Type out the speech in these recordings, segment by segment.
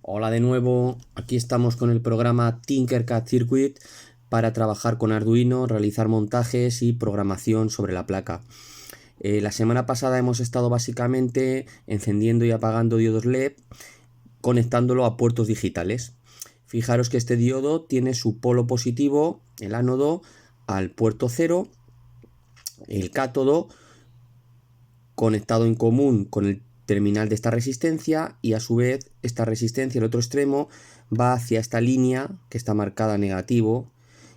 Hola de nuevo, aquí estamos con el programa Tinkercad Circuit para trabajar con Arduino, realizar montajes y programación sobre la placa. La semana pasada hemos estado básicamente encendiendo y apagando diodos LED, conectándolo a puertos digitales. Fijaros que este diodo tiene su polo positivo, el ánodo, al puerto 0, el cátodo conectado en común con el terminal de esta resistencia, y a su vez esta resistencia, el otro extremo, va hacia esta línea que está marcada negativo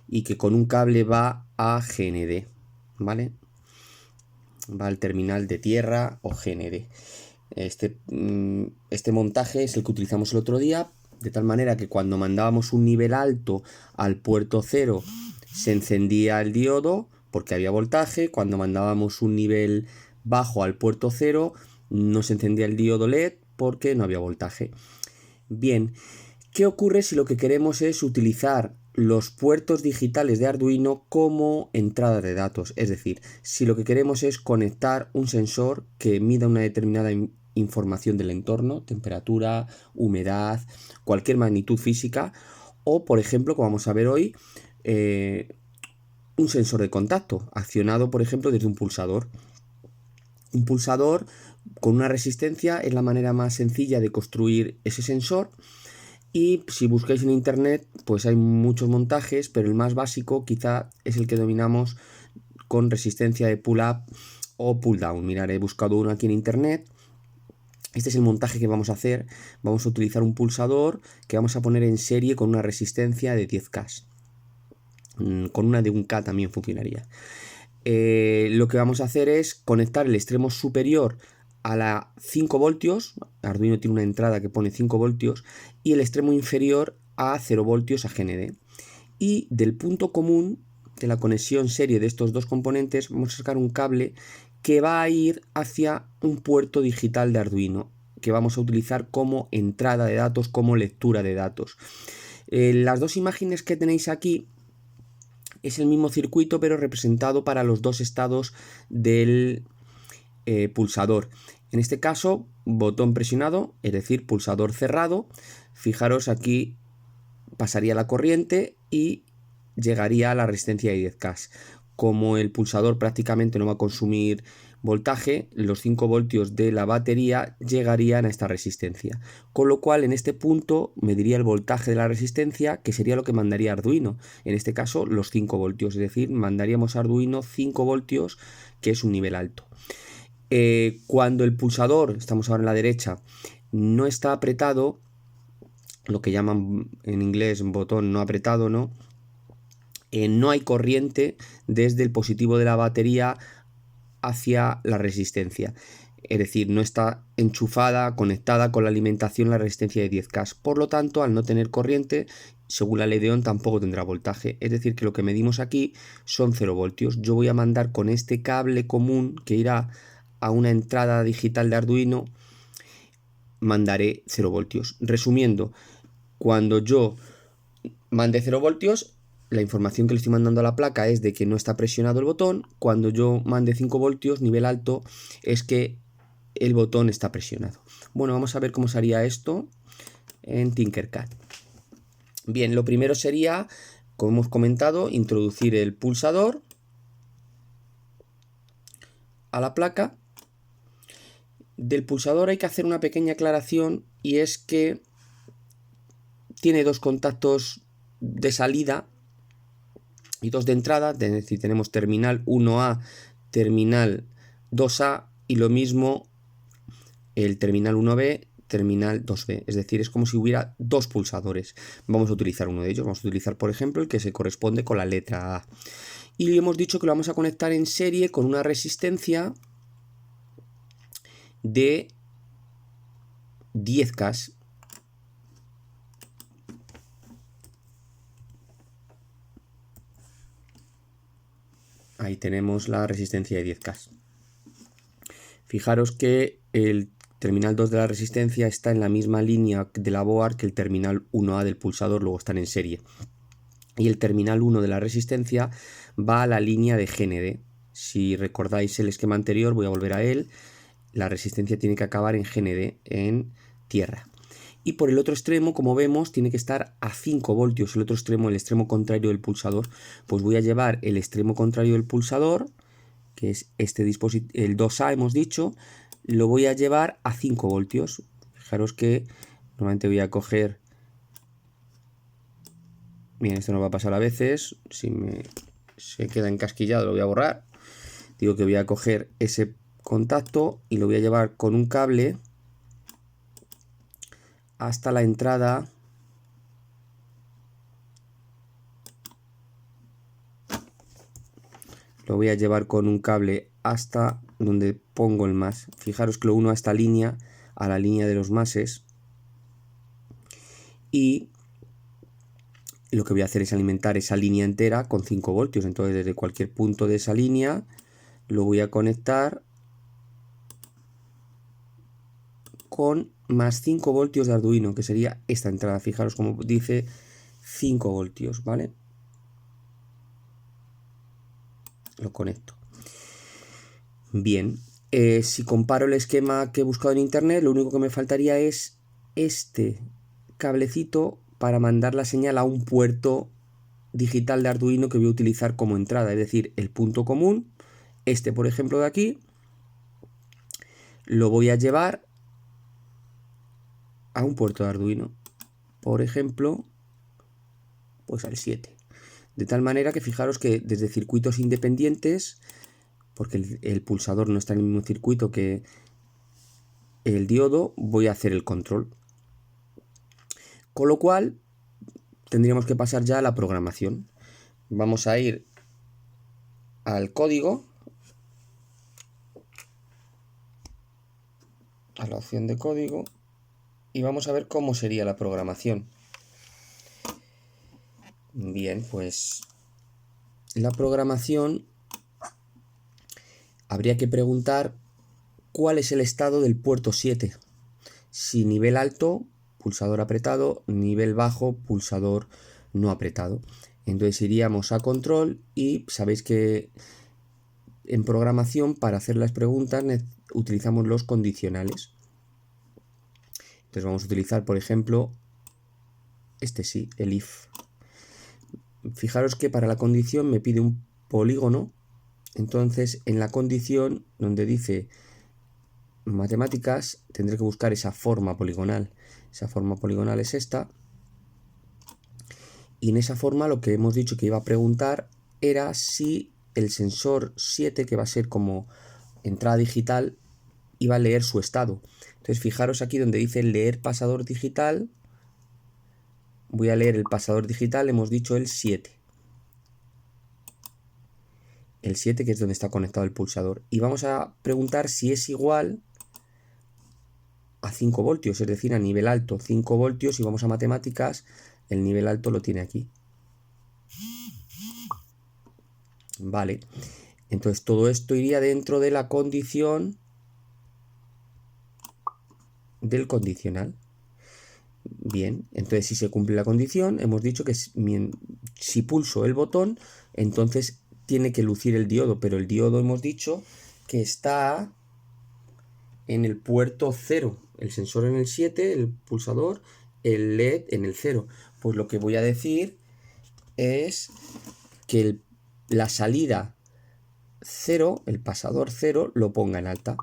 y que con un cable va a GND, ¿vale? Va al terminal de tierra o GND. Este montaje es el que utilizamos el otro día, de tal manera que cuando mandábamos un nivel alto al puerto 0 se encendía el diodo porque había voltaje. Cuando mandábamos un nivel bajo al puerto 0 no se encendía el diodo LED porque no había voltaje. Bien, ¿qué ocurre si lo que queremos es utilizar los puertos digitales de Arduino como entrada de datos? Es decir, si lo que queremos es conectar un sensor que mida una determinada información del entorno, temperatura, humedad, cualquier magnitud física, o por ejemplo, como vamos a ver hoy, un sensor de contacto accionado por ejemplo desde un pulsador. Un pulsador con una resistencia es la manera más sencilla de construir ese sensor. Y si buscáis en internet, pues hay muchos montajes, pero el más básico quizá es el que dominamos con resistencia de pull-up o pull-down. Mirad, he buscado uno aquí en internet. Este es el montaje que vamos a hacer. Vamos a utilizar un pulsador que vamos a poner en serie con una resistencia de 10K. Con una de 1K también funcionaría. Lo que vamos a hacer es conectar el extremo superior a la 5 voltios, Arduino tiene una entrada que pone 5 voltios, y el extremo inferior a 0 voltios a GND. Y del punto común de la conexión serie de estos dos componentes vamos a sacar un cable que va a ir hacia un puerto digital de Arduino, que vamos a utilizar como entrada de datos, como lectura de datos. Las dos imágenes que tenéis aquí es el mismo circuito, pero representado para los dos estados del pulsador. En este caso, botón presionado, es decir, pulsador cerrado. Fijaros, aquí pasaría la corriente y llegaría a la resistencia de 10K. Como el pulsador prácticamente no va a consumir voltaje, los 5 voltios de la batería llegarían a esta resistencia, con lo cual en este punto mediría el voltaje de la resistencia, que sería lo que mandaría Arduino, en este caso los 5 voltios, es decir, mandaríamos a Arduino 5 voltios, que es un nivel alto. Cuando el pulsador, estamos ahora en la derecha, no está apretado, lo que llaman en inglés botón no apretado, ¿no? No hay corriente desde el positivo de la batería hacia la resistencia. Es decir, no está enchufada, conectada con la alimentación la resistencia de 10K. Por lo tanto, al no tener corriente, según la ley de Ohm, tampoco tendrá voltaje. Es decir, que lo que medimos aquí son 0 voltios. Yo voy a mandar con este cable común que irá a una entrada digital de Arduino, mandaré 0 voltios. Resumiendo, cuando yo mande 0 voltios, la información que le estoy mandando a la placa es de que no está presionado el botón. Cuando yo mande 5 voltios, nivel alto, es que el botón está presionado. Bueno, vamos a ver cómo se haría esto en Tinkercad. Bien, lo primero sería, como hemos comentado, introducir el pulsador a la placa. Del pulsador hay que hacer una pequeña aclaración, y es que tiene dos contactos de salida y dos de entrada, es decir, tenemos terminal 1A, terminal 2A, y lo mismo el terminal 1B, terminal 2B, es decir, es como si hubiera dos pulsadores. Vamos a utilizar uno de ellos, vamos a utilizar por ejemplo el que se corresponde con la letra A. Y hemos dicho que lo vamos a conectar en serie con una resistencia de 10K. Ahí tenemos la resistencia de 10K. Fijaros que el terminal 2 de la resistencia está en la misma línea de la board que el terminal 1A del pulsador, luego están en serie. Y el terminal 1 de la resistencia va a la línea de GND. Si recordáis el esquema anterior, voy a volver a él. La resistencia tiene que acabar en GND, en tierra. y por el otro extremo, como vemos, tiene que estar a 5 voltios, el otro extremo, el extremo contrario del pulsador. Pues voy a llevar el extremo contrario del pulsador, que es este dispositivo, el 2A hemos dicho, lo voy a llevar a 5 voltios. Fijaros que normalmente voy a coger... Bien, esto no va a pasar a veces, si se queda encasquillado lo voy a borrar. Digo que voy a coger ese contacto y lo voy a llevar con un cable hasta la entrada lo voy a llevar con un cable hasta donde pongo el más. Fijaros que lo uno a esta línea, a la línea de los máses, y lo que voy a hacer es alimentar esa línea entera con 5 voltios. Entonces desde cualquier punto de esa línea lo voy a conectar con más 5 voltios de Arduino, que sería esta entrada. Fijaros como dice 5 voltios, ¿vale? Lo conecto. Bien, si comparo el esquema que he buscado en internet, lo único que me faltaría es este cablecito para mandar la señal a un puerto digital de Arduino que voy a utilizar como entrada, es decir, el punto común, este por ejemplo de aquí, lo voy a llevar a un puerto de Arduino, por ejemplo, pues al 7. De tal manera que fijaros que desde circuitos independientes, porque el pulsador no está en el mismo circuito que el diodo, voy a hacer el control. Con lo cual, tendríamos que pasar ya a la programación. Vamos a ir al código, a la opción de código, y vamos a ver cómo sería la programación. Bien, pues la programación habría que preguntar cuál es el estado del puerto 7. Si nivel alto, pulsador apretado, nivel bajo, pulsador no apretado. Entonces iríamos a control y sabéis que en programación para hacer las preguntas utilizamos los condicionales. Entonces vamos a utilizar, por ejemplo, este sí, el if. Fijaros que para la condición me pide un polígono. Entonces en la condición donde dice matemáticas tendré que buscar esa forma poligonal. Esa forma poligonal es esta. Y en esa forma lo que hemos dicho que iba a preguntar era si el sensor 7, que va a ser como entrada digital, iba a leer su estado. Entonces fijaros aquí donde dice leer pasador digital. Voy a leer el pasador digital, hemos dicho el 7. El 7, que es donde está conectado el pulsador. Y vamos a preguntar si es igual a 5 voltios, es decir, a nivel alto. 5 voltios, y vamos a matemáticas, el nivel alto lo tiene aquí. Vale. Entonces todo esto iría dentro de la condición del condicional. Bien, entonces si se cumple la condición, hemos dicho que si pulso el botón, entonces tiene que lucir el diodo, pero el diodo hemos dicho que está en el puerto 0, el sensor en el 7, el pulsador, el LED en el 0. Pues lo que voy a decir es que la salida 0, el pasador 0, lo ponga en alta.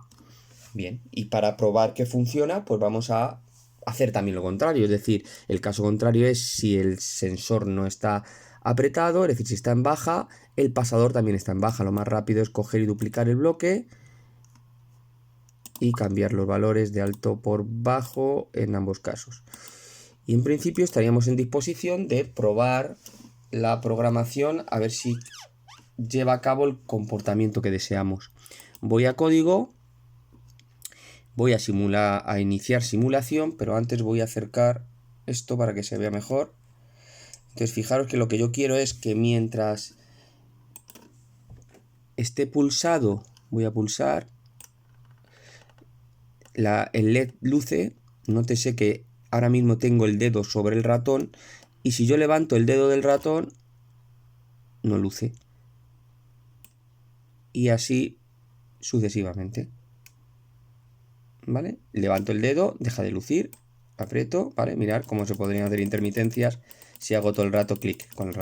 Bien, y para probar que funciona, pues vamos a hacer también lo contrario. Es decir, el caso contrario es si el sensor no está apretado, es decir, si está en baja, el pasador también está en baja. Lo más rápido es coger y duplicar el bloque y cambiar los valores de alto por bajo en ambos casos. Y en principio estaríamos en disposición de probar la programación a ver si lleva a cabo el comportamiento que deseamos. Voy a código, voy a iniciar simulación, pero antes voy a acercar esto para que se vea mejor. Entonces fijaros que lo que yo quiero es que mientras esté pulsado, voy a pulsar, el LED luce. Nótese que ahora mismo tengo el dedo sobre el ratón, y si yo levanto el dedo del ratón, no luce. Y así sucesivamente. ¿Vale? Levanto el dedo, deja de lucir, aprieto, ¿vale? Mirad cómo se podrían hacer intermitencias si hago todo el rato clic con el ratón.